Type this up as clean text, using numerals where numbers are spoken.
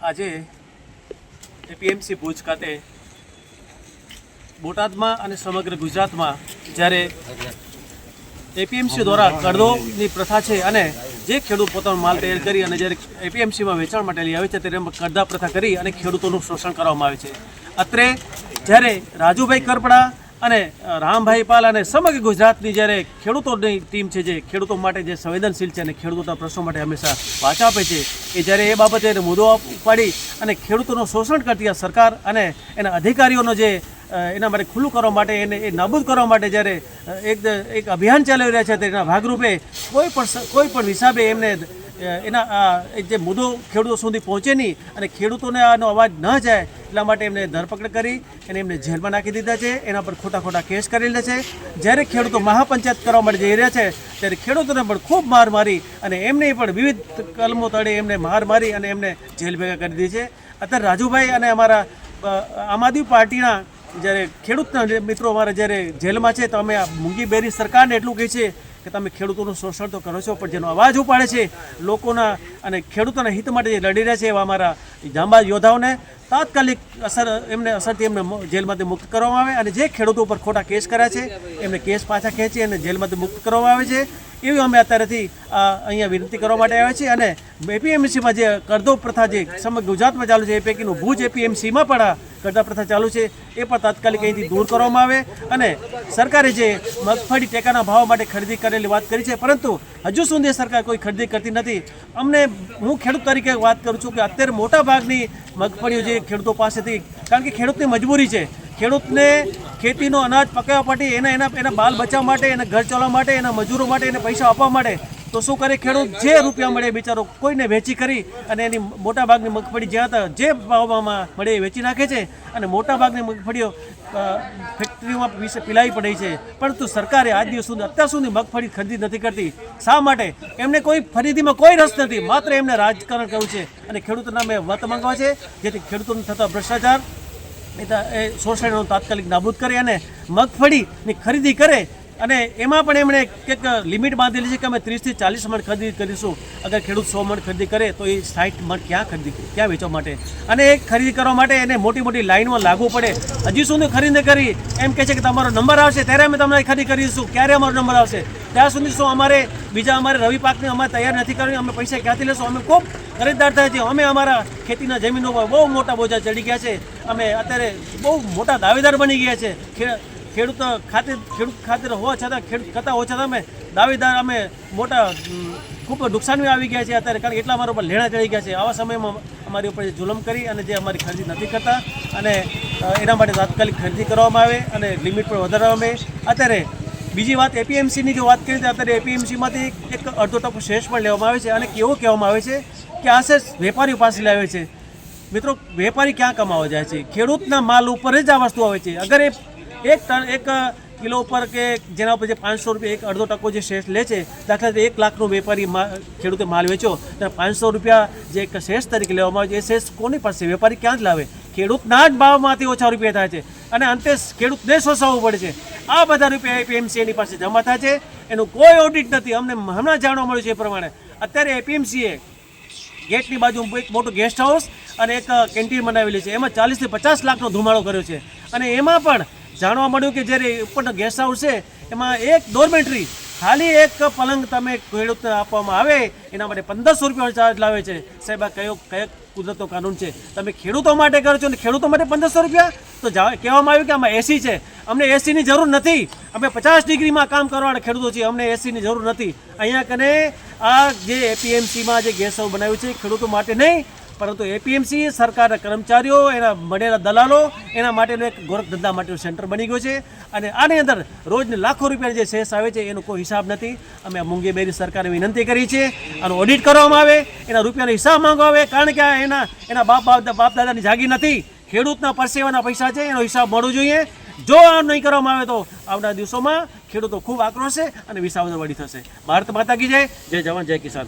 આજે એપીએમસી ભુજ ખાતે બોટાદમાં અને સમગ્ર ગુજરાતમાં જ્યારે એપીએમસી દ્વારા કરદોની પ્રથા છે અને જે ખેડૂત પોતાનો માલ તૈયાર કરી અને જ્યારે એપીએમસીમાં વેચાણ માટે લઈ આવે છે ત્યારે કરદા પ્રથા કરી અને ખેડૂતોનું શોષણ કરવામાં આવે છે. અત્રે જ્યારે રાજુભાઈ કરપડા અને રામભાઈ પાલ અને સમગ્ર ગુજરાતની જ્યારે ખેડૂતોની ટીમ છે જે ખેડૂતો માટે જે સંવેદનશીલ છે અને ખેડૂતોના પ્રશ્નો માટે હંમેશા વાચા આપે છે એ જ્યારે એ બાબતે મુદ્દો ઉપાડી અને ખેડૂતોનું શોષણ કરતી આ સરકાર અને એના અધિકારીઓનો જે એના માટે ખુલ્લું કરવા માટે એને એ નાબૂદ કરવા માટે જ્યારે એક અભિયાન ચાલી રહ્યા છે તેના ભાગરૂપે કોઈ પણ હિસાબે એમને એના જે મુદ્દો ખેડૂતો સુધી પહોંચે નહીં અને ખેડૂતોને આનો અવાજ ન જાય એટલા માટે એમને ધરપકડ કરી અને એમને જેલમાં નાખી દીધા છે. એના પર ખોટા કેસ કરેલા છે. જ્યારે ખેડૂતો મહાપંચાયત કરવા માટે જઈ રહ્યા છે ત્યારે ખેડૂતોને પણ ખૂબ માર મારી અને એમને પણ વિવિધ કલમો તળે એમને માર મારી અને એમને જેલ ભેગા કરી દીધી છે. અત્યારે રાજુભાઈ અને અમારા આમ આદમી પાર્ટીના જ્યારે ખેડૂતના મિત્રો અમારા જ્યારે જેલમાં છે તો અમે આ મૂંગી બેરી સરકારને એટલું કહે છે કે તમે ખેડૂતોનું શોષણ તો કરો છો પણ જેનો અવાજ ઉપાડે છે લોકોના અને ખેડૂતોના હિત માટે જે લડી રહ્યા છે એવા અમારા જાંબાઝ યોદ્ધાઓને તાત્કાલિક અસરથી એમને જેલમાંથી મુક્ત કરવામાં આવે અને જે ખેડૂતો ઉપર ખોટા કેસ કર્યા છે એમને કેસ પાછા ખેંચી અને જેલમાંથી મુક્ત કરવામાં આવે છે એવી અમે અત્યારેથી અહીંયા વિનંતી કરવા માટે આવ્યા છીએ. અને એપીએમસીમાં જે કરદો પ્રથા જે સમગ્ર ગુજરાતમાં ચાલુ છે એ પૈકીનું ભુજ એપીએમસીમાં પણ આ કરદા પ્રથા ચાલુ છે એ પણ તાત્કાલિક અહીંથી દૂર કરવામાં આવે અને સરકારે જે મગફળી ટેકાના ભાવ માટે ખરીદી કરેલી વાત કરી છે પરંતુ હજુ સુધી સરકાર કોઈ ખરીદી કરતી નથી. હું ખેડૂત તરીકે વાત કરું છું કે અત્યારે મોટા ભાગની મગફળીઓ જે ખેડૂતો પાસેથી કારણ કે ખેડૂતની મજબૂરી છે ખેડૂતને ખેતીનો અનાજ પકાવવા માટે એના બાલ બચાવવા માટે એના ઘર ચલાવવા માટે એના મજૂરો માટે એને પૈસા આપવા માટે તો શું કરે ખેડૂત જે રૂપિયા મળે બિચારો કોઈને વેચી કરી અને એની મોટાભાગની મગફળી જ્યાં હતા જે ભાવમાં મળે એ વેચી નાખે છે અને મોટાભાગની મગફળીઓ ફેક્ટરીઓમાં પીલાવી પડી છે. પરંતુ સરકારે આજ દિવસ સુધી અત્યાર સુધી મગફળી ખરીદી નથી કરતી. શા માટે? એમને કોઈ ખરીદીમાં કોઈ રસ નથી, માત્ર એમને રાજકારણ કરવું છે અને ખેડૂતોના નામે મત માંગવા છે જેથી ખેડૂતોને થતા ભ્રષ્ટાચાર એ શોષણનો તાત્કાલિક નાબૂદ કરે અને મગફળીની ખરીદી કરે અને એમાં પણ એમણે કંઈક લિમિટ બાંધેલી છે કે અમે 30 થી 40 મણ ખરીદી કરીશું. અગર ખેડૂત 100 મણ ખરીદી કરે તો એ 60 મણ ક્યાં વેચવા માટે અને એ ખરીદી કરવા માટે એને મોટી લાઈનમાં લાગવું પડે. હજી સુધી ખરીદી કરી એમ કહે છે કે તમારો નંબર આવશે ત્યારે અમે તમને ખરીદી કરીશું. ક્યારે અમારો નંબર આવશે ત્યાં સુધી શું અમારે રવિ પાકની અમારે તૈયાર નથી કરવી? અમે પૈસા ક્યાંથી લેશું? અમે ખૂબ ખરીદદાર થાય છે. અમે અમારા ખેતીના જમીનો પર બહુ મોટા બોજા ચડી ગયા છે. અમે અત્યારે બહુ મોટા દાવેદાર બની ગયા છે. ખેડૂત ખાતર હોવા છતાં ખેડૂત કરતા હોવા છતાં અમે દાવેદાર અમે મોટા ખૂબ નુકસાન આવી ગયા છે અત્યારે કારણ કે એટલા અમારા ઉપર લેણા ચડી ગયા છે. આવા સમયમાં અમારી ઉપર જુલમ કરી અને જે અમારી ખરીદી નથી કરતા અને એના માટે તાત્કાલિક ખરીદી કરવામાં આવે અને લિમિટ પણ વધારવામાં આવે. અત્યારે બીજી વાત એપીએમસીની જો વાત કરીએ તો અત્યારે એપીએમસીમાંથી એક અડધો ટકો શેષ પણ લેવામાં આવે છે અને કેવું કહેવામાં આવે છે કે આ શેષ વેપારીઓ પાસે લાવે છે. મિત્રો વેપારી ક્યાં કમાવા જાય છે? ખેડૂતના માલ ઉપર જ આ વસ્તુ આવે છે. અગર એક કિલો ઉપર કે જેના ઉપર જે 500 રૂપિયા એક અડધો ટકો જે શેષ લે છે દાખલા તરીકે 1 લાખનો વેપારી ખેડૂતે માલ વેચ્યો તો 500 રૂપિયા જે એક શેષ તરીકે લેવામાં આવે છે એ શેષ કોની પાસે? વેપારી ક્યાં જ લાવે? ખેડૂતના જ ભાવમાંથી ઓછા રૂપિયા થાય છે અને અંતે ખેડૂતને શોષાવવું પડે છે. આ બધા રૂપિયા એપીએમસી એની પાસે જમા થાય છે. એનું કોઈ ઓડિટ નથી. અમને હમણાં જાણવા મળ્યું છે એ પ્રમાણે અત્યારે એપીએમસીએ ગેટની બાજુ એક મોટું ગેસ્ટ હાઉસ અને એક કેન્ટીન બનાવેલી છે. એમાં 40 થી 50 લાખનો ધુમાડો કર્યો છે અને એમાં પણ જાણવા મળ્યું કે જ્યારે ઉપરનો ગેસ્ટ હાઉસ છે એમાં એક ડોરમેટરી ખાલી એક પલંગ તમે ખેડૂતને આપવામાં આવે એના માટે 1500 રૂપિયા ચાર્જ લાવે છે. સાહેબ આ કયો કુદરતનો કાનૂન છે? તમે ખેડૂતો માટે કરો છો અને ખેડૂતો માટે 1500 રૂપિયા? તો કહેવામાં આવ્યું કે આમાં એસી છે. અમને એસીની જરૂર નથી. અમે 50 ડિગ્રીમાં કામ કરવાના ખેડૂતો છીએ. અમને એસીની જરૂર નથી. અહીંયા કને આ જે એપીએમસીમાં જે ગેસ્ટ હાઉસ બનાવ્યું છે ખેડૂતો માટે નહીં પરંતુ એપીએમસી સરકારના કર્મચારીઓ એના મળેલા દલાલો એના માટેનું એક ગોરખ ધંધા માટેનું સેન્ટર બની ગયું છે અને આની અંદર રોજને લાખો રૂપિયા જે શેષ આવે છે એનો કોઈ હિસાબ નથી. અમે આ મૂંગી બેરી સરકારને વિનંતી કરી છે આનું ઓડિટ કરવામાં આવે, એના રૂપિયાનો હિસાબ માંગવા આવે કારણ કે એના બાપ દાદાની જાગીર નથી. ખેડૂતના પરસેવાના પૈસા છે એનો હિસાબ મળવો જોઈએ. જો આ નહીં કરવામાં આવે તો આવનારા દિવસોમાં ખેડૂતો ખૂબ આક્રોશ છે અને વિસાવદર વળી થશે. ભારત માતા કી જય. જય જવાન જય કિસાન.